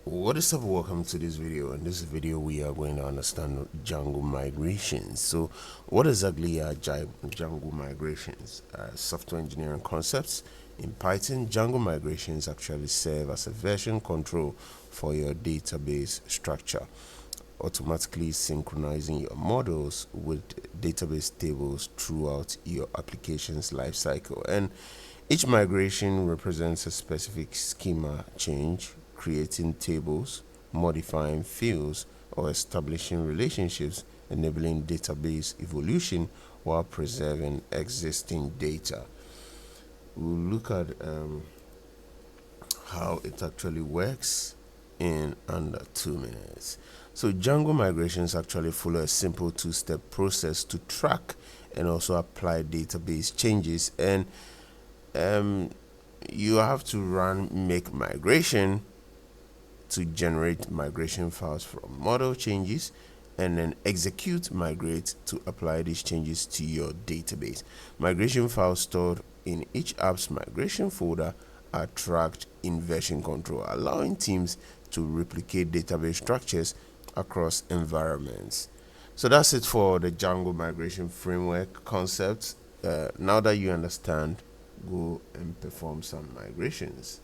What is up? Welcome to this video. In this video we are going to understand Django migrations. So what exactly are Django migrations? Software engineering concepts. In Python, Django migrations actually serve as a version control for your database structure, automatically synchronizing your models with database tables throughout your application's lifecycle. And each migration represents a specific schema change, creating tables, modifying fields, or establishing relationships, enabling database evolution while preserving existing data. We'll look at how it actually works in under 2 minutes. So Django migrations actually follow a simple two-step process to track and also apply database changes, and you have to run make migration to generate migration files from model changes, and then execute migrate to apply these changes to your database. Migration files stored in each app's migration folder are tracked in version control, allowing teams to replicate database structures across environments. So that's it for the Django migration framework concept. Now that you understand, go and perform some migrations.